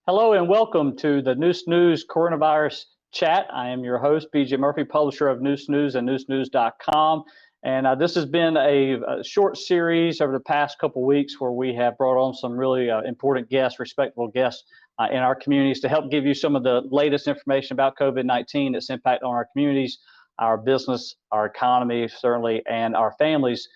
Hello and welcome to the Neuse Coronavirus Chat. I am your host, BJ Murphy, publisher of Neuse News and NeuseNews.com. And this has been a short series over the past couple weeks where we have brought on some really important guests, respectable guests in our communities to help give you some of the latest information about COVID-19, its impact on our communities, our business, our economy, certainly, and our families.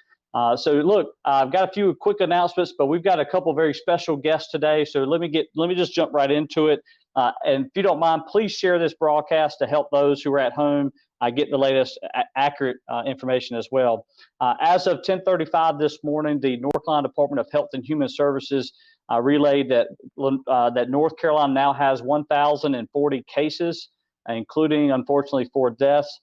So look, I've got a few quick announcements, but we've got a couple very special guests today. So let me just jump right into it. And if you don't mind, please share this broadcast to help those who are at home get the latest accurate information as well. As of 10:35 this morning, the North Carolina Department of Health and Human Services relayed that North Carolina now has 1,040 cases, including, unfortunately, 4 deaths.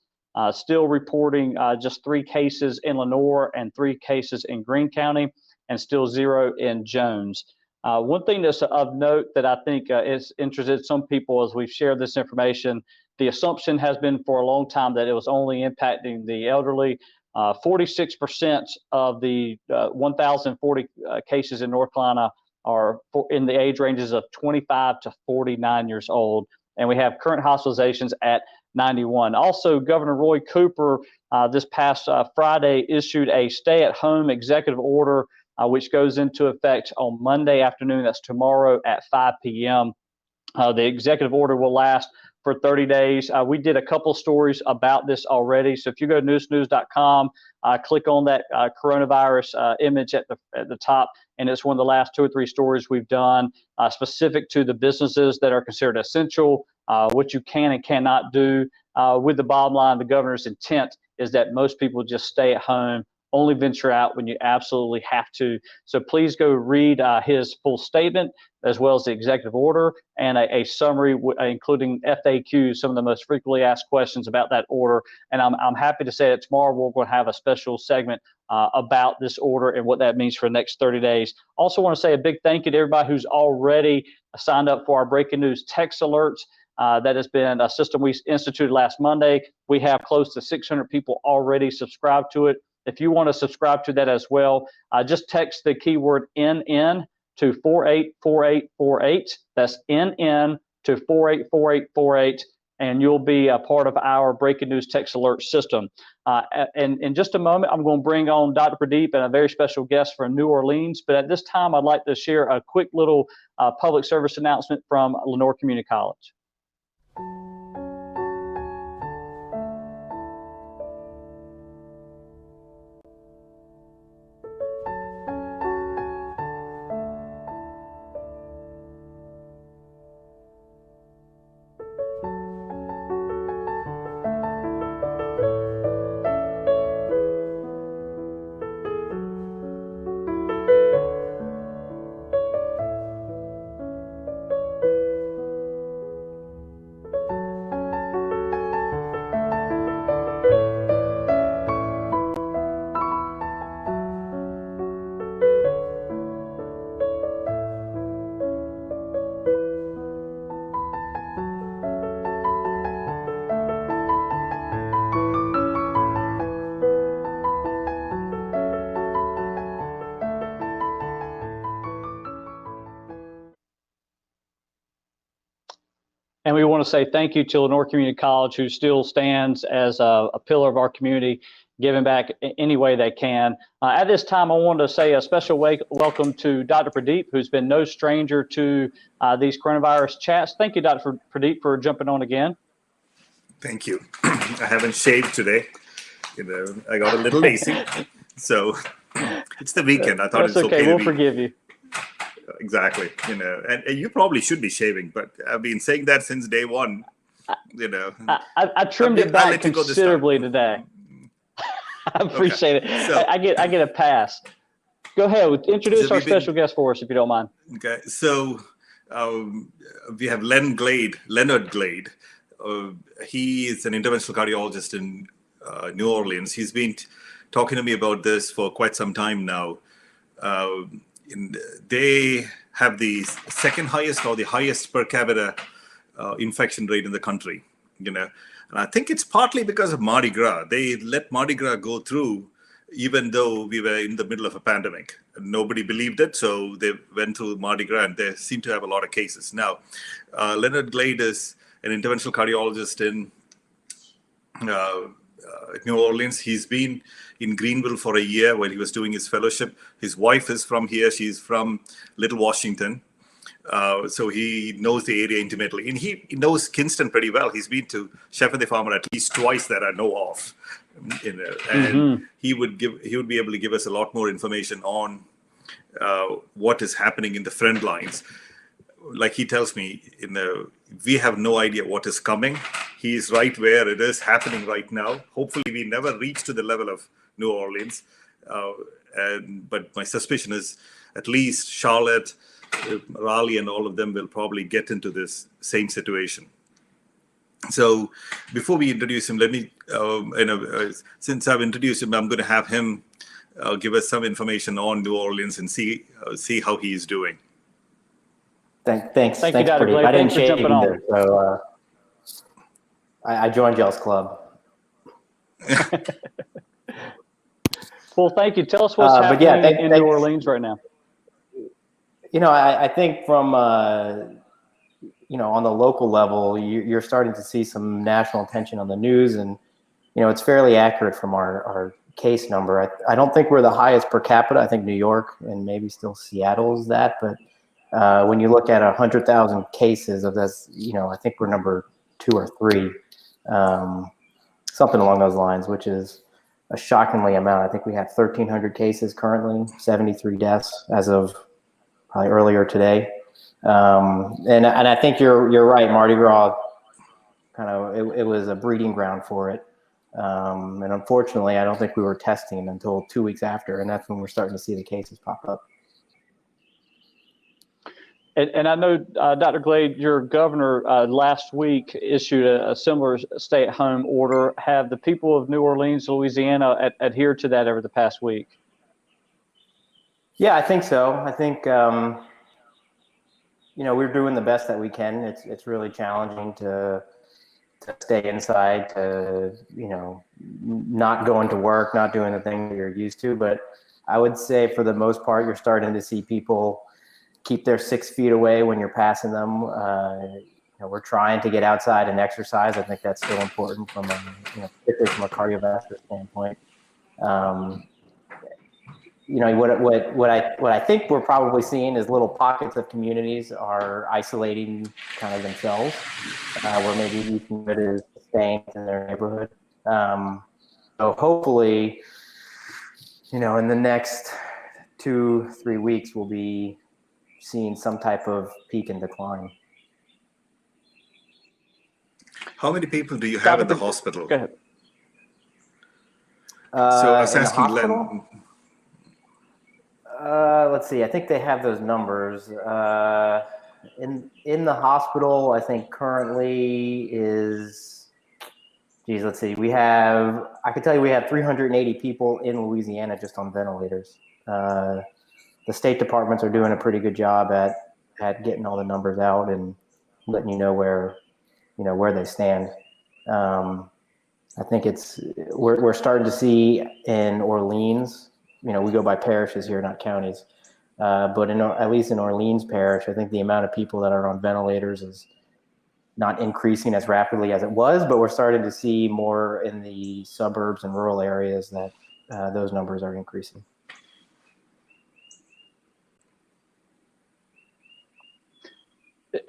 Still reporting just 3 cases in Lenoir and 3 cases in Greene County, and still 0 in Jones. One thing that's of note that I think is interested some people as we've shared this information, the assumption has been for a long time that it was only impacting the elderly. 46% of the 1,040 cases in North Carolina are in the age ranges of 25 to 49 years old, and we have current hospitalizations at 91. Also, Governor Roy Cooper this past Friday issued a stay-at-home executive order, which goes into effect on Monday afternoon. That's tomorrow at 5 p.m. The executive order will last for 30 days. We did a couple stories about this already. So if you go to newsnews.com, click on that coronavirus image at the top, and it's one of the last 2 or 3 stories we've done specific to the businesses that are considered essential, what you can and cannot do. With the bottom line, the governor's intent is that most people just stay at home, only venture out when you absolutely have to. So please go read his full statement, as well as the executive order, and a summary including FAQs, some of the most frequently asked questions about that order. And I'm happy to say that tomorrow we're going to have a special segment about this order and what that means for the next 30 days. Also want to say a big thank you to everybody who's already signed up for our breaking news text alerts. That has been a system we instituted last Monday. We have close to 600 people already subscribed to it. If you want to subscribe to that as well, just text the keyword NN to 484848. That's NN to 484848, and you'll be a part of our breaking news text alert system. And in just a moment, I'm going to bring on Dr. Pradeep and a very special guest from New Orleans. But at this time, I'd like to share a quick little public service announcement from Lenoir Community College. And we want to say thank you to Lenoir Community College, who still stands as a pillar of our community, giving back any way they can. At this time, I wanted to say a special welcome to Dr. Pradeep, who's been no stranger to these coronavirus chats. Thank you, Dr. Pradeep, for jumping on again. Thank you. I haven't shaved today. I got a little lazy. So it's the weekend. I thought That's it's okay. We'll forgive you. Exactly. And you probably should be shaving, but I've been saying that since day one. I trimmed it back considerably today. I appreciate it. So, I get a pass. Go ahead. Introduce our special guest for us, if you don't mind. Okay. So we have Leonard Glade. He is an interventional cardiologist in New Orleans. He's been talking to me about this for quite some time now. They have the second highest or the highest per capita infection rate in the country, And I think it's partly because of Mardi Gras. They let Mardi Gras go through, even though we were in the middle of a pandemic. Nobody believed it, so they went through Mardi Gras, and they seem to have a lot of cases. Now, Leonard Glade is an interventional cardiologist in New Orleans. He's been in Greenville for a year while he was doing his fellowship. His wife is from here. She's from Little Washington. So he knows the area intimately. And he knows Kinston pretty well. He's been to Chef and the Farmer at least twice that I know of. And he would be able to give us a lot more information on what is happening in the front lines. Like he tells me, we have no idea what is coming. He is right where it is happening right now. Hopefully, we never reach to the level of New Orleans. But my suspicion is at least Charlotte, Raleigh, and all of them will probably get into this same situation. So before we introduce him, let me, since I've introduced him, I'm going to have him give us some information on New Orleans and see how he is doing. Thanks, Thank you, Dr. Glade. I didn't Thanks for shave jumping either, on. so I joined y'all's club. Well, thank you. Tell us what's happening in New Orleans right now. I think from on the local level, you're starting to see some national attention on the news, and it's fairly accurate from our case number. I don't think we're the highest per capita. I think New York and maybe still Seattle is that, but when you look at 100,000 cases of this, I think we're number 2 or 3, something along those lines, which is a shockingly amount. I think we have 1,300 cases currently, 73 deaths as of probably earlier today. And I think you're right. Mardi Gras it was a breeding ground for it. And unfortunately, I don't think we were testing until 2 weeks after, and that's when we're starting to see the cases pop up. And I know, Dr. Glade, your governor last week issued a similar stay-at-home order. Have the people of New Orleans, Louisiana, adhered to that over the past week? Yeah, I think so. I think we're doing the best that we can. It's really challenging to stay inside, to not going to work, not doing the things that you're used to. But I would say for the most part, you're starting to see people keep their 6 feet away when you're passing them. We're trying to get outside and exercise. I think that's still important from particularly from a cardiovascular standpoint. What I think we're probably seeing is little pockets of communities are isolating kind of themselves, where maybe each unit is staying in their neighborhood. So hopefully, in the next 2-3 weeks, we'll be seeing some type of peak and decline. How many people do you have at the hospital? Go ahead. So I was asking Len. Let's see. I think they have those numbers. In the hospital, I think currently is, let's see. I can tell you we have 380 people in Louisiana just on ventilators. The state departments are doing a pretty good job at getting all the numbers out and letting you know where they stand. I think we're starting to see in Orleans, we go by parishes here, not counties. But at least in Orleans Parish, I think the amount of people that are on ventilators is not increasing as rapidly as it was, but we're starting to see more in the suburbs and rural areas that those numbers are increasing.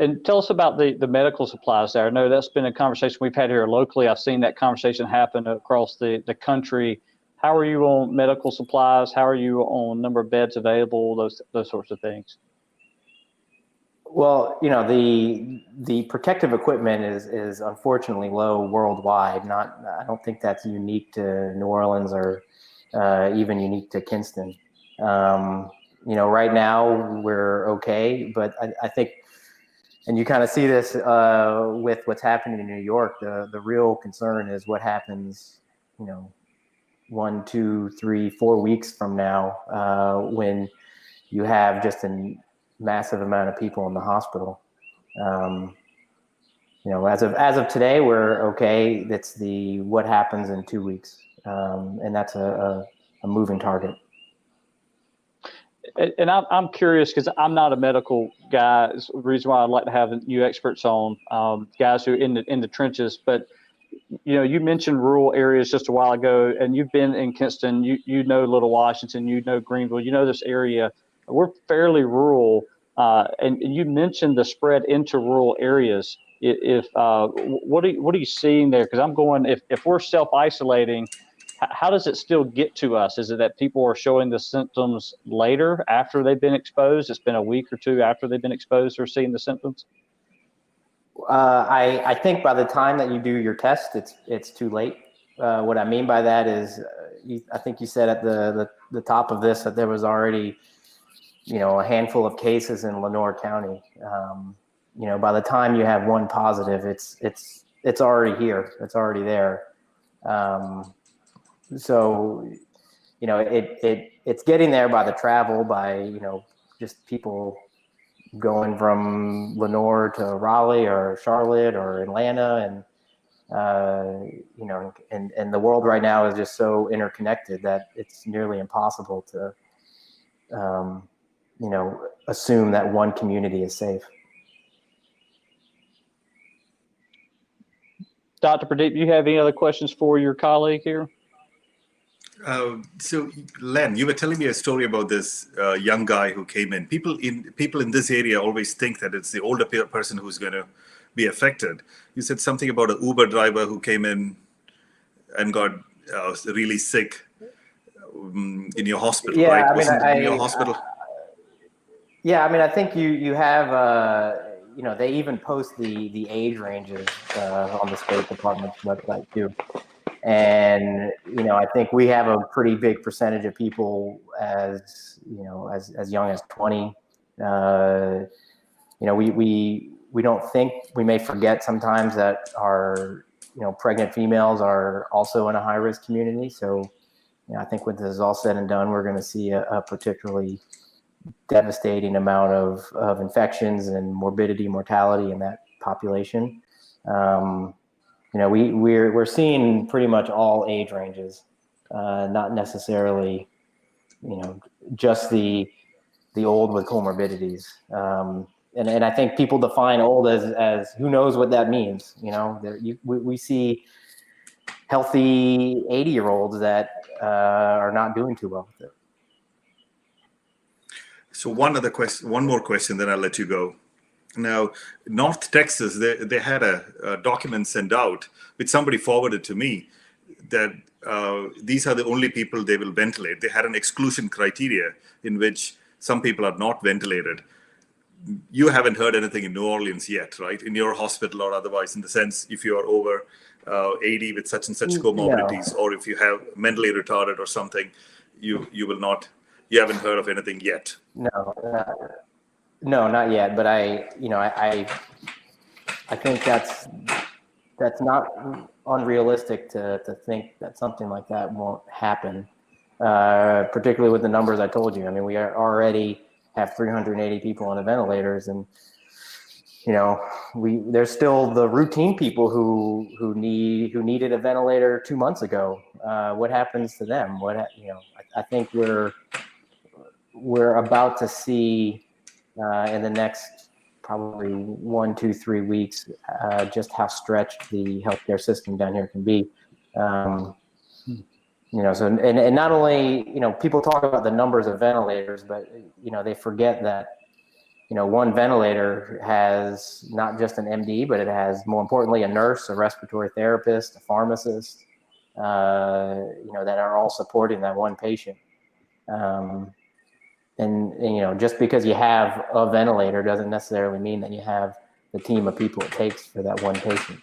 And tell us about the medical supplies there. I know that's been a conversation we've had here locally. I've seen that conversation happen across the country. How are you on medical supplies? How are you on number of beds available? Those sorts of things. Well, the protective equipment is unfortunately low worldwide. I don't think that's unique to New Orleans or even unique to Kinston. Right now we're okay, but I think, and you kind of see this with what's happening in New York. The real concern is what happens, 1, 2, 3, 4 weeks from now, when you have just a massive amount of people in the hospital. As of today, we're okay. That's what happens in 2 weeks, and that's a moving target. And I'm curious because I'm not a medical guy. It's the reason why I'd like to have you experts on, guys who are in the trenches. But you mentioned rural areas just a while ago, and you've been in Kinston. You know Little Washington. You know Greenville. You know this area. We're fairly rural, and you mentioned the spread into rural areas. What are you seeing there? Because I'm going, if we're self-isolating, how does it still get to us? Is it that people are showing the symptoms later after they've been exposed? It's been a week or two after they've been exposed or seeing the symptoms? I think by the time that you do your test, it's too late. What I mean by that is, I think you said at the top of this that there was already, a handful of cases in Lenoir County. By the time you have one positive, it's already here. It's already there. So, it's getting there by the travel, by, just people going from Lenoir to Raleigh or Charlotte or Atlanta. And the world right now is just so interconnected that it's nearly impossible to, assume that one community is safe. Dr. Pradeep, you have any other questions for your colleague here? So, Len, you were telling me a story about this young guy who came in. People in this area always think that it's the older person who's going to be affected. You said something about an Uber driver who came in and got really sick in your hospital, Yeah, right? I mean, Wasn't it in your hospital? I think you have they even post the age ranges on the State Department's website too. And, I think we have a pretty big percentage of people as young as 20. We don't think, we may forget sometimes that our, pregnant females are also in a high risk community. So, I think when this is all said and done, we're going to see a particularly devastating amount of infections and morbidity, mortality in that population. We're seeing pretty much all age ranges, not necessarily, just the old with comorbidities. And I think people define old as who knows what that means. We see healthy 80-year-olds that are not doing too well with it. So one more question, then I'll let you go. Now, North Texas, they had a document sent out, which somebody forwarded to me, that these are the only people they will ventilate. They had an exclusion criteria in which some people are not ventilated. You haven't heard anything in New Orleans yet, right? In your hospital or otherwise, in the sense, if you are over 80 with such and such comorbidities, or if you have mentally retarded or something, you haven't heard of anything yet. No, not yet. But I think that's not unrealistic to think that something like that won't happen. Particularly with the numbers I told you. I mean, we already have 380 people on the ventilators, and there's still the routine people who needed a ventilator 2 months ago. What happens to them? I think we're about to see in the next probably 1, 2, 3 weeks just how stretched the healthcare system down here can be. So and not only people talk about the numbers of ventilators, but they forget that one ventilator has not just an MD, but it has, more importantly, a nurse, a respiratory therapist, a pharmacist, that are all supporting that one patient. And just because you have a ventilator doesn't necessarily mean that you have the team of people it takes for that one patient.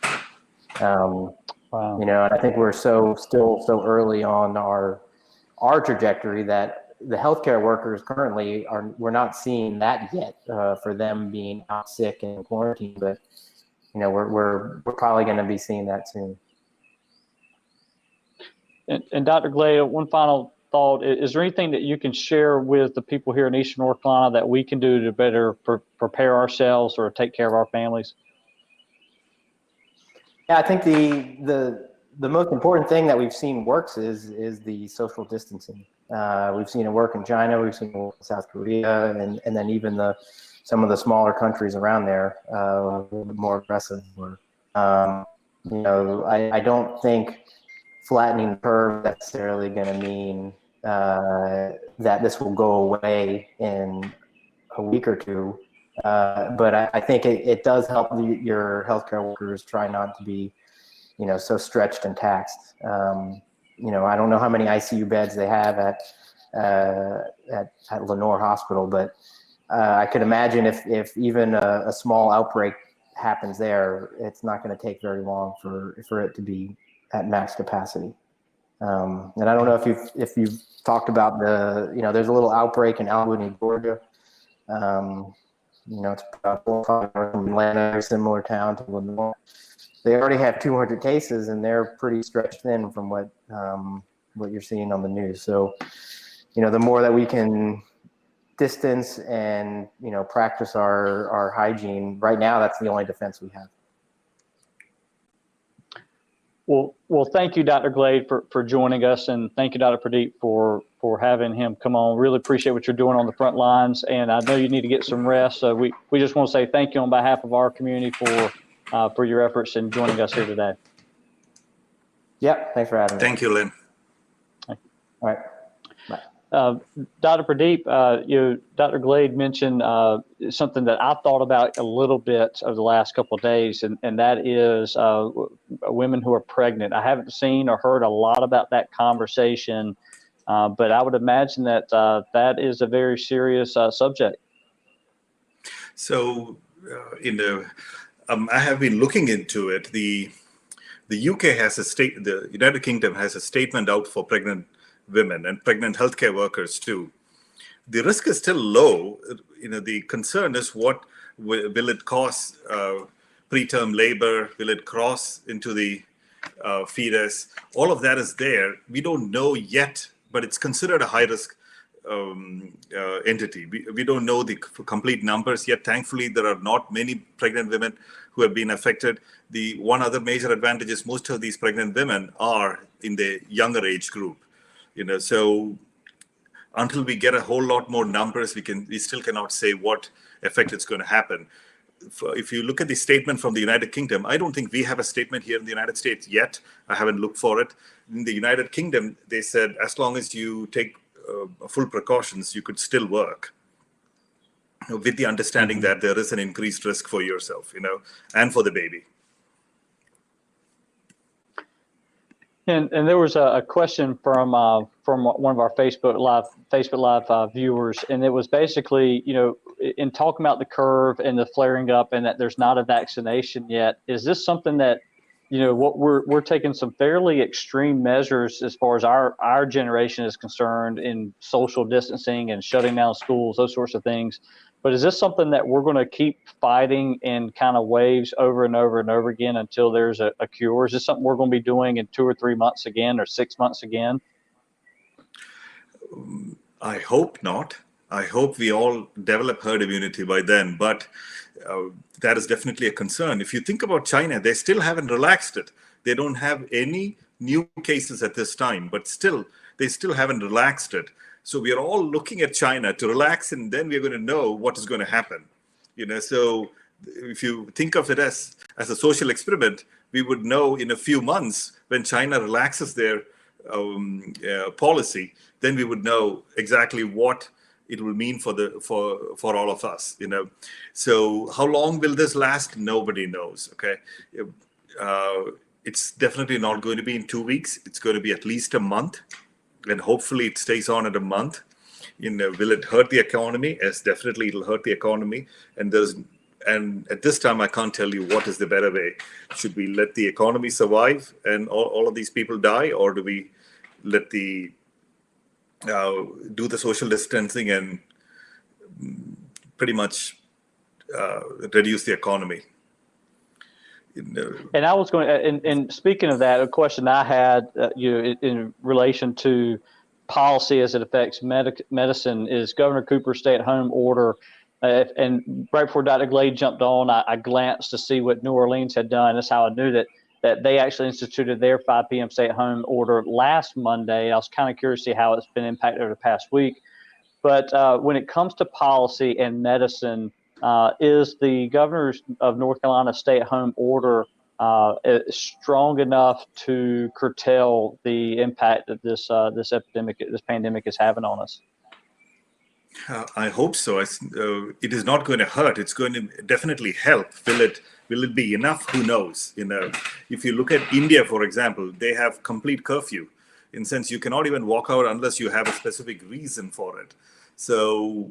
Wow. And I think we're still so early on our trajectory that the healthcare workers currently we're not seeing that yet for them being out sick and in quarantine, but we're probably going to be seeing that soon. And Dr. Glade, one final thought: is there anything that you can share with the people here in Eastern North Carolina that we can do to better prepare ourselves or take care of our families? Yeah, I think the the most important thing that we've seen works is the social distancing. We've seen it work in China, we've seen it work in South Korea, and then even some of the smaller countries around there, a little bit more aggressive. I don't think flattening the curve necessarily going to mean that this will go away in a week or two. But I think it does help your healthcare workers try not to be, so stretched and taxed. I don't know how many ICU beds they have at Lenore Hospital, but I could imagine if even a small outbreak happens there, it's not going to take very long for it to be at max capacity. And I don't know if you've talked about there's a little outbreak in Albany, Georgia. It's about 4 or 5 hours from Atlanta, a similar town to Lenore. They already have 200 cases, and they're pretty stretched thin from what you're seeing on the news. So, the more that we can distance and practice our hygiene, right now that's the only defense we have. Well, thank you, Dr. Glade, for joining us, and thank you, Dr. Pradeep, for having him come on. Really appreciate what you're doing on the front lines, and I know you need to get some rest. So we just want to say thank you on behalf of our community for your efforts in joining us here today. Yep, thanks for having me. Thank you, Lynn. All right. Dr. Pradeep, Dr. Glade mentioned something that I've thought about a little bit over the last couple of days, and that is women who are pregnant. I haven't seen or heard a lot about that conversation, but I would imagine that that is a very serious subject. So, I have been looking into it. The UK has the United Kingdom has a statement out for pregnant women and pregnant healthcare workers too. The risk is still low. The concern is what will it cause preterm labor? Will it cross into the fetus? All of that is there. We don't know yet, but it's considered a high risk entity. We don't know the complete numbers yet. Thankfully, there are not many pregnant women who have been affected. The one other major advantage is most of these pregnant women are in the younger age group. So until we get a whole lot more numbers, we still cannot say what effect it's going to happen. If you look at the statement from the United Kingdom, I don't think we have a statement here in the United States yet. I haven't looked for it. In the United Kingdom, they said as long as you take full precautions, you could still work, with the understanding that there is an increased risk for yourself, and for the baby. And there was a question from one of our Facebook Live viewers, and it was basically, in talking about the curve and the flaring up, and that there's not a vaccination yet. Is this something that, what we're taking some fairly extreme measures as far as our generation is concerned in social distancing and shutting down schools, those sorts of things. But is this something that we're going to keep fighting in kind of waves over and over and over again until there's a cure? Is this something we're going to be doing in 2 or 3 months again, or 6 months again? I hope not. I hope we all develop herd immunity by then, but that is definitely a concern. If you think about China, they still haven't relaxed it. They don't have any new cases at this time, but they still haven't relaxed it. So we are all looking at China to relax, and then we're going to know what is going to happen. So if you think of it as a social experiment, we would know in a few months when China relaxes their policy, then we would know exactly what it will mean for all of us. So how long will this last? Nobody knows. Okay, it's definitely not going to be in 2 weeks. It's going to be at least a month. And hopefully it stays on at a month. Will it hurt the economy? Yes, definitely it'll hurt the economy. And at this time, I can't tell you what is the better way. Should we let the economy survive and all of these people die, or do we let do the social distancing and pretty much reduce the economy? And I was going to, and speaking of that, a question I had in relation to policy as it affects medicine is Governor Cooper's stay-at-home order. And right before Dr. Glade jumped on, I glanced to see what New Orleans had done. That's how I knew that that they actually instituted their 5 p.m. stay-at-home order last Monday. I was kind of curious to see how it's been impacted over the past week. But when it comes to policy and medicine, is the governor of North Carolina stay-at-home order strong enough to curtail the impact that this pandemic is having on us? I hope so. It is not going to hurt. It's going to definitely help. Will it be enough? Who knows? If you look at India, for example, they have complete curfew. In the sense, you cannot even walk out unless you have a specific reason for it. So,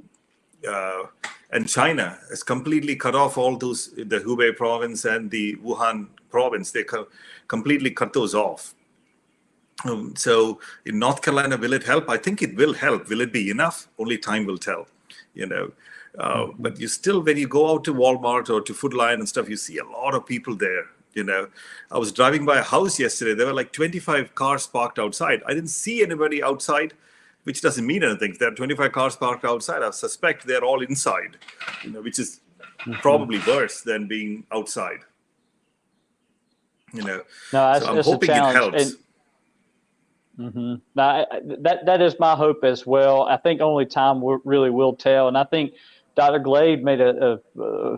and China has completely cut off all those, the Hubei province and the Wuhan province. They completely cut those off. So in North Carolina, will it help? I think it will help. Will it be enough? Only time will tell, But you still, when you go out to Walmart or to Food Lion and stuff, you see a lot of people there. I was driving by a house yesterday. There were like 25 cars parked outside. I didn't see anybody outside, which doesn't mean anything. There are 25 cars parked outside. I suspect they're all inside, which is probably worse than being outside. No, so I'm hoping it helps. Now, that is my hope as well. I think only time really will tell. And I think Dr. Glade made a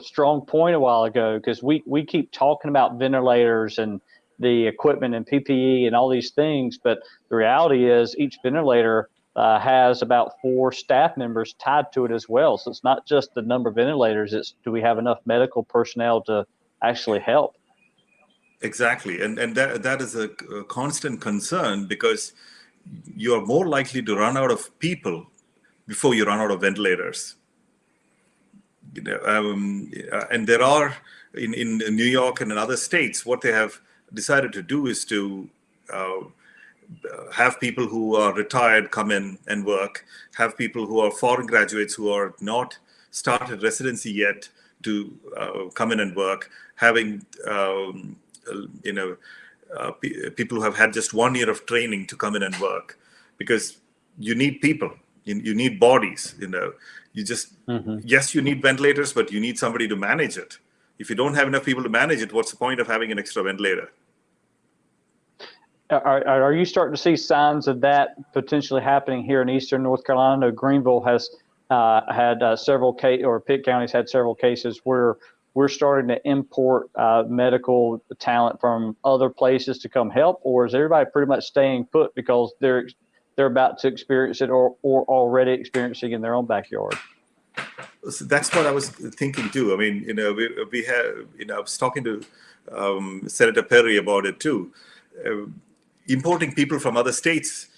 strong point a while ago, because we keep talking about ventilators and the equipment and PPE and all these things. But the reality is each ventilator has about 4 staff members tied to it as well. So it's not just the number of ventilators. It's, do we have enough medical personnel to actually help? Exactly. And that is a constant concern, because you are more likely to run out of people before you run out of ventilators. And there are, in New York and in other states, what they have decided to do is to have people who are retired come in and work, have people who are foreign graduates who are not started residency yet to come in and work, having people who have had just 1 year of training to come in and work, because you need people, you need bodies. You just yes, you need ventilators, but you need somebody to manage it. If you don't have enough people to manage it, what's the point of having an extra ventilator? Are you starting to see signs of that potentially happening here in Eastern North Carolina? I know Greenville has had several cases, or Pitt County's had several cases where we're starting to import medical talent from other places to come help, or is everybody pretty much staying put because they're about to experience it or already experiencing in their own backyard? So that's what I was thinking too. I mean, we have, I was talking to Senator Perry about it too. Importing people from other states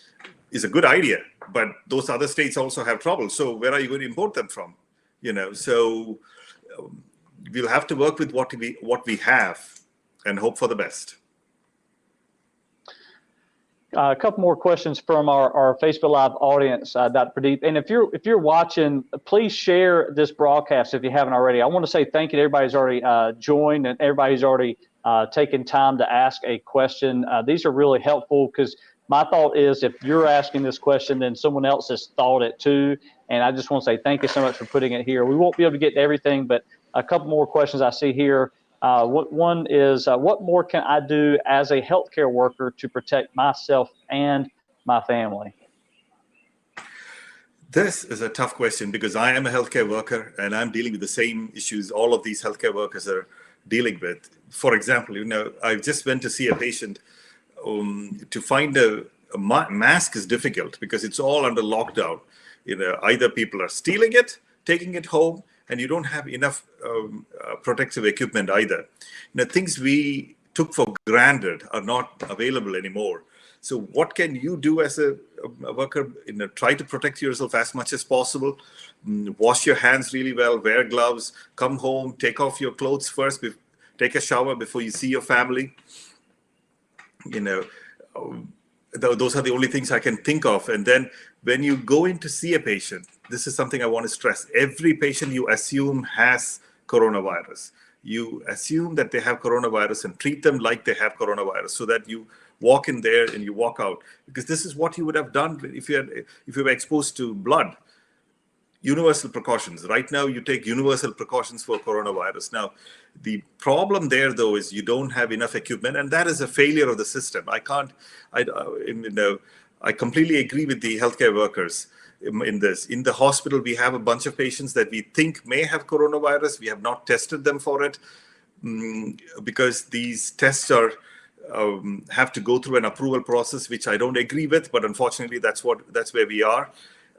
is a good idea, but those other states also have trouble. So where are you going to import them from? So we'll have to work with what we have and hope for the best. A couple more questions from our Facebook Live audience, Dr. Pradeep. And if you're watching, please share this broadcast if you haven't already. I want to say thank you to everybody who's already joined and everybody who's already taken time to ask a question. These are really helpful, because my thought is if you're asking this question, then someone else has thought it too. And I just want to say thank you so much for putting it here. We won't be able to get to everything, but a couple more questions I see here. One is, what more can I do as a healthcare worker to protect myself and my family? This is a tough question, because I am a healthcare worker and I'm dealing with the same issues all of these healthcare workers are dealing with. For example, I just went to see a patient. To find a mask is difficult because it's all under lockdown. Either people are stealing it, taking it home, and you don't have enough protective equipment either. Things we took for granted are not available anymore. So what can you do as a worker? Try to protect yourself as much as possible. Wash your hands really well, wear gloves, come home, take off your clothes first, take a shower before you see your family. Those are the only things I can think of. And then when you go in to see a patient, this is something I want to stress. Every patient you assume has coronavirus. You assume that they have coronavirus and treat them like they have coronavirus, so that you walk in there and you walk out. Because this is what you would have done if you were exposed to blood. universal precautions. Right now, you take universal precautions for coronavirus. Now, the problem there, though, is you don't have enough equipment, and that is a failure of the system. I completely agree with the healthcare workers in this. In the hospital, we have a bunch of patients that we think may have coronavirus. We have not tested them for it because these tests are have to go through an approval process, which I don't agree with. But unfortunately, that's where we are.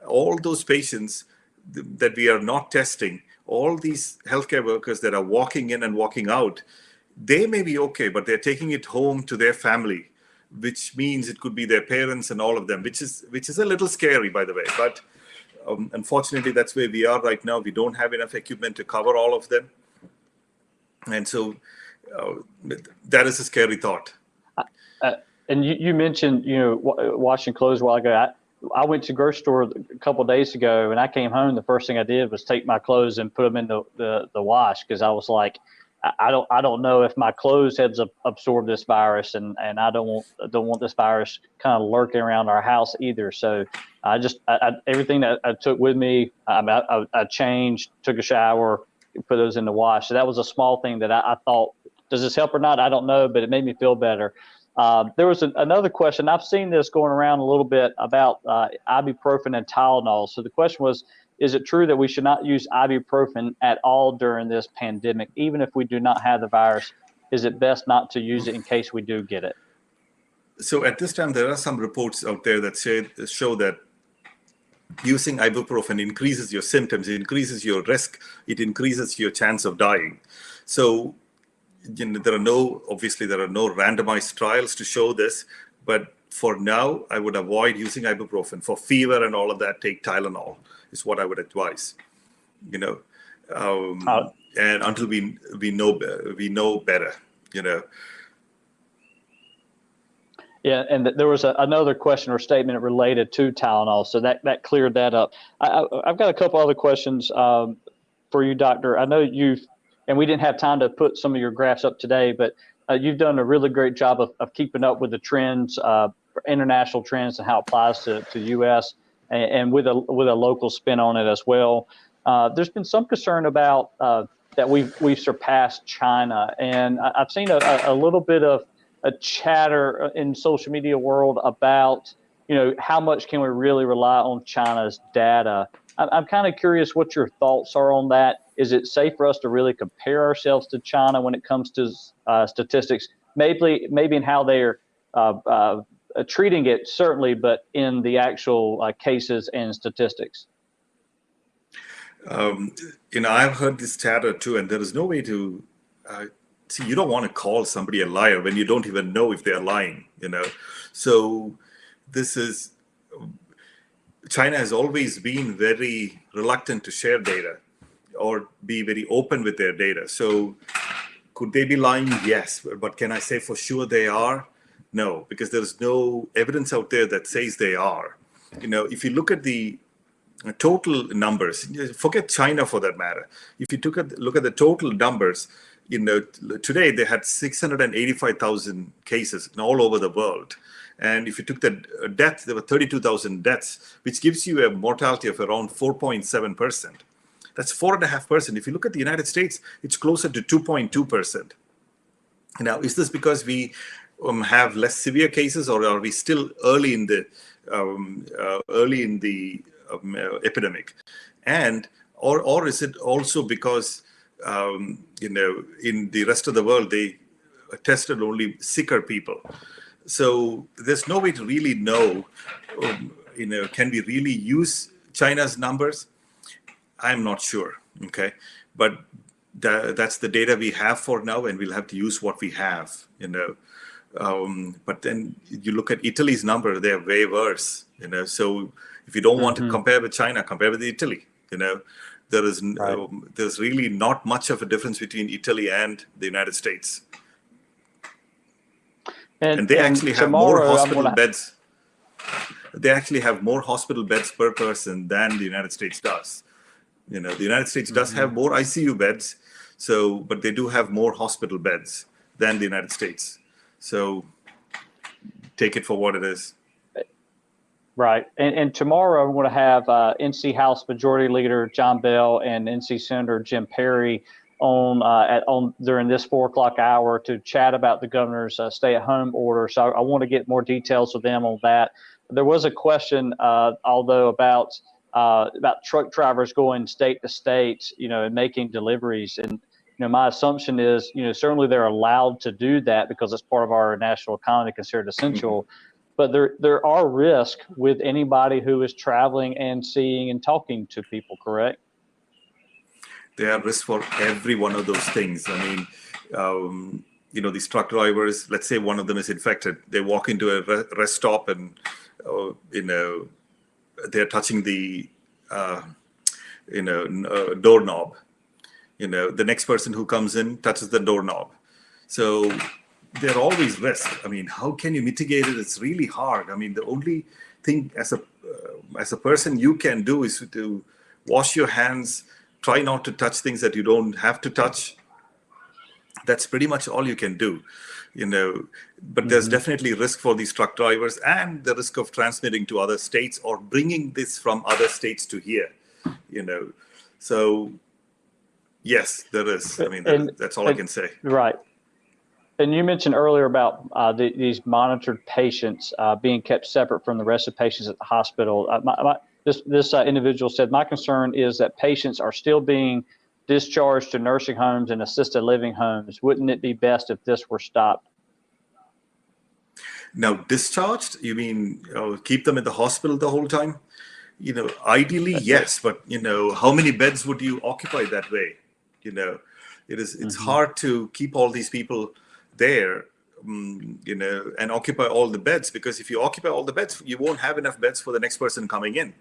All those patients that we are not testing, all these healthcare workers that are walking in and walking out, they may be okay, but they're taking it home to their family, which means it could be their parents and all of them, which is a little scary, by the way. But unfortunately, that's where we are right now. We don't have enough equipment to cover all of them. And so that is a scary thought. And you mentioned, washing clothes a while ago. I went to the grocery store a couple of days ago, and I came home. The first thing I did was take my clothes and put them in the wash, because I was like, I don't know if my clothes had absorbed this virus, and I don't want this virus kind of lurking around our house either. So I everything that I took with me, I changed, took a shower, put those in the wash. So that was a small thing that I thought, does this help or not? I don't know, but it made me feel better. There was another question. I've seen this going around a little bit about ibuprofen and Tylenol. So the question was, is it true that we should not use ibuprofen at all during this pandemic, even if we do not have the virus? Is it best not to use it in case we do get it? So at this time, there are some reports out there that show that using ibuprofen increases your symptoms, it increases your risk, it increases your chance of dying. So there are no randomized trials to show this, but for now, I would avoid using ibuprofen. For fever and all of that, take Tylenol is what I would advise. And until we know better. Yeah, and there was another question or statement related to Tylenol, so that cleared that up. I've got a couple other questions for you, Doctor. I know and we didn't have time to put some of your graphs up today, but you've done a really great job of keeping up with the trends, international trends, and how it applies to U.S. and with a local spin on it as well. There's been some concern about that we've surpassed China, and I've seen a little bit of a chatter in social media world about how much can we really rely on China's data. I'm kind of curious what your thoughts are on that. Is it safe for us to really compare ourselves to China when it comes to statistics? Maybe in how they're treating it, certainly, but in the actual cases and statistics. I've heard this chatter too, and there is no way to see. You don't want to call somebody a liar when you don't even know if they're lying. So this is. China has always been very reluctant to share data or be very open with their data. So could they be lying? Yes. But can I say for sure they are? No, because there's no evidence out there that says they are. If you look at the total numbers, forget China for that matter. If you look at the total numbers, today they had 685,000 cases all over the world. And if you took the deaths, there were 32,000 deaths, which gives you a mortality of around 4.7%. That's 4.5%. If you look at the United States, it's closer to 2.2%. Now, is this because we have less severe cases, or are we still early in the epidemic? And or is it also because in the rest of the world they tested only sicker people? So there's no way to really know, can we really use China's numbers? I'm not sure, okay? But that's the data we have for now, and we'll have to use what we have, But then you look at Italy's number, they're way worse, So if you don't want to compare with China, compare with Italy, There's really not much of a difference between Italy and the United States. And they actually have more hospital beds. They actually have more hospital beds per person than the United States does. The United States does have more ICU beds, but they do have more hospital beds than the United States. So take it for what it is. Right. And tomorrow I'm going to have NC House Majority Leader John Bell and NC Senator Jim Perry on during this 4 o'clock hour to chat about the governor's stay-at-home order. So I want to get more details with them on that. There was a question, although about truck drivers going state to state, and making deliveries. And my assumption is, certainly they're allowed to do that because it's part of our national economy considered essential. But there are risks with anybody who is traveling and seeing and talking to people, correct? There are risks for every one of those things. I mean, these truck drivers, let's say one of them is infected. They walk into a rest stop and, they're touching the, doorknob. The next person who comes in touches the doorknob. So there are always risks. I mean, how can you mitigate it? It's really hard. I mean, the only thing as a person you can do is to wash your hands, try not to touch things that you don't have to touch. That's pretty much all you can do, But there's definitely risk for these truck drivers and the risk of transmitting to other states or bringing this from other states to here, So, yes, there is. I mean, that's all I can say. Right. And you mentioned earlier about these monitored patients being kept separate from the rest of patients at the hospital. This individual said, my concern is that patients are still being discharged to nursing homes and assisted living homes. Wouldn't it be best if this were stopped? Now, discharged, you mean keep them in the hospital the whole time? Ideally, yes, but how many beds would you occupy that way? It's hard to keep all these people there, and occupy all the beds, because if you occupy all the beds, you won't have enough beds for the next person coming in.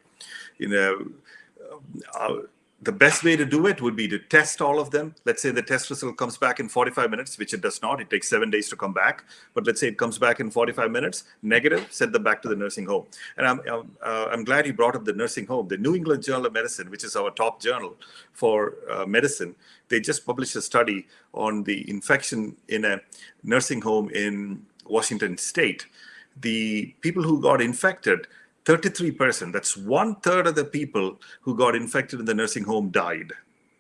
The best way to do it would be to test all of them. Let's say the test result comes back in 45 minutes, which it does not. It takes 7 days to come back. But let's say it comes back in 45 minutes, negative, send them back to the nursing home. And I'm glad you brought up the nursing home. The New England Journal of Medicine, which is our top journal for medicine, they just published a study on the infection in a nursing home in Washington State. The people who got infected, 33%, that's 1/3 of the people who got infected in the nursing home died.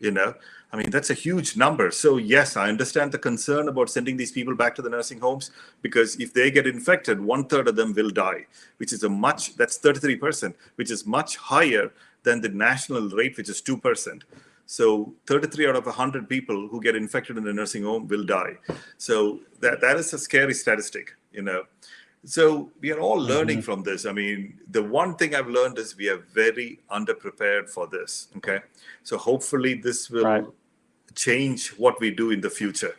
I mean, that's a huge number. So yes, I understand the concern about sending these people back to the nursing homes, because if they get infected, 1/3 of them will die, which is that's 33%, which is much higher than the national rate, which is 2%. So 33 out of 100 people who get infected in the nursing home will die. So that is a scary statistic, So we are all learning from this. I mean, the one thing I've learned is we are very underprepared for this. Okay, so hopefully this will change what we do in the future.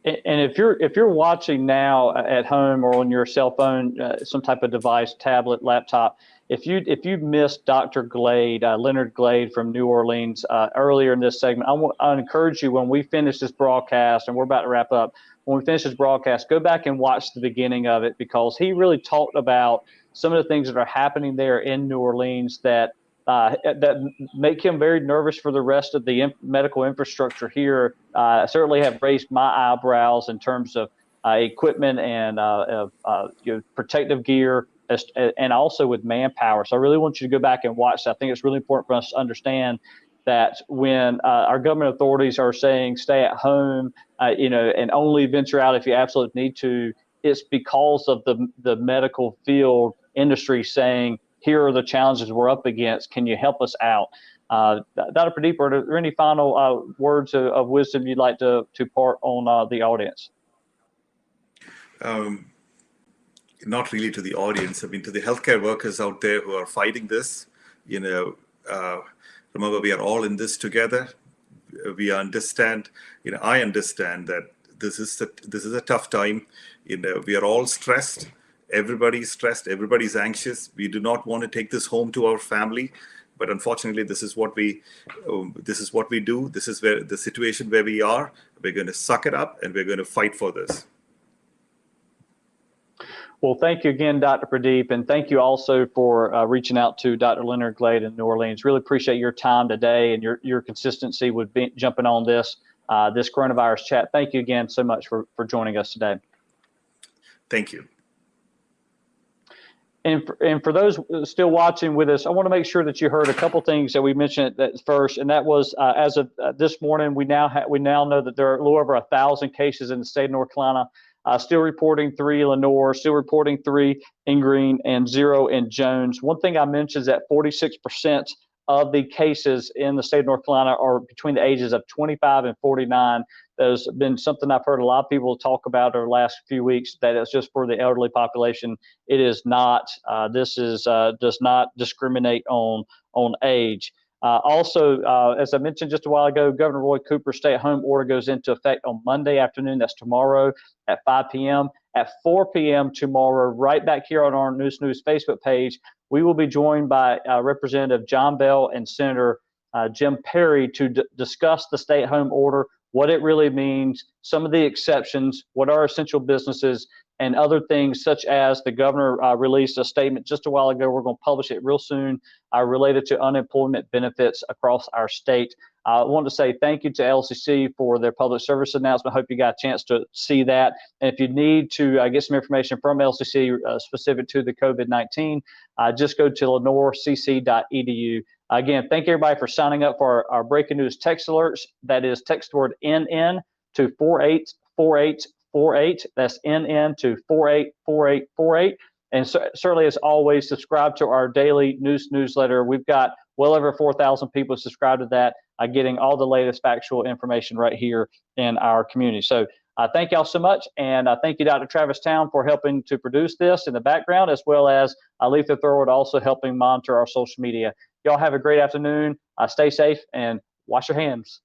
And if you're watching now at home or on your cell phone, some type of device, tablet, laptop, if you missed Dr. Glade, Leonard Glade from New Orleans earlier in this segment, I encourage you, when we finish this broadcast, and we're about to wrap up, when we finish this broadcast, go back and watch the beginning of it, because he really talked about some of the things that are happening there in New Orleans that make him very nervous for the rest of the medical infrastructure here. Certainly have raised my eyebrows in terms of equipment and protective gear, and also with manpower. So I really want you to go back and watch that. I think it's really important for us to understand that when our government authorities are saying stay at home, and only venture out if you absolutely need to, it's because of the medical field industry saying, here are the challenges we're up against. Can you help us out? Dr. Pradeep, are there any final words of wisdom you'd like to part on the audience? Not really to the audience. I mean, to the healthcare workers out there who are fighting this, remember, we are all in this together. We understand, I understand that this is a tough time. We are all stressed. Everybody's stressed. Everybody's anxious. We do not want to take this home to our family, but unfortunately, this is what we do. This is where the situation where we are. We're going to suck it up, and we're going to fight for this. Well, thank you again, Dr. Pradeep, and thank you also for reaching out to Dr. Leonard Glade in New Orleans. Really appreciate your time today and your consistency with jumping on this coronavirus chat. Thank you again so much for joining us today. Thank you. And for those still watching with us, I want to make sure that you heard a couple things that we mentioned at first, and that was as of this morning, we now know that there are a little over 1,000 cases in the state of North Carolina. Still reporting 3 in Lenore, still reporting 3 in Greene, and 0 in Jones. One thing I mentioned is that 46% of the cases in the state of North Carolina are between the ages of 25 and 49. There's been something I've heard a lot of people talk about over the last few weeks, that it's just for the elderly population. It is not. This does not discriminate on age. Also, as I mentioned just a while ago, Governor Roy Cooper's stay-at-home order goes into effect on Monday afternoon. That's tomorrow at 5 p.m. At 4 p.m. tomorrow, right back here on our Neuse News Facebook page, we will be joined by Representative John Bell and Senator Jim Perry to discuss the stay-at-home order, what it really means, some of the exceptions, what are essential businesses, and other things such as the governor released a statement just a while ago. We're going to publish it real soon related to unemployment benefits across our state. I want to say thank you to LCC for their public service announcement. Hope you got a chance to see that. And if you need to get some information from LCC specific to the COVID-19, just go to lenorecc.edu. Again, thank everybody for signing up for our breaking news text alerts. That is, text word NN to 484848. That's NN to 484848. And certainly, as always, subscribe to our daily news newsletter. We've got well over 4,000 people subscribed to that, getting all the latest factual information right here in our community. So thank y'all so much. And thank you, Dr. Travis Town, for helping to produce this in the background, as well as Letha Thurwood also helping monitor our social media. Y'all have a great afternoon. Stay safe and wash your hands.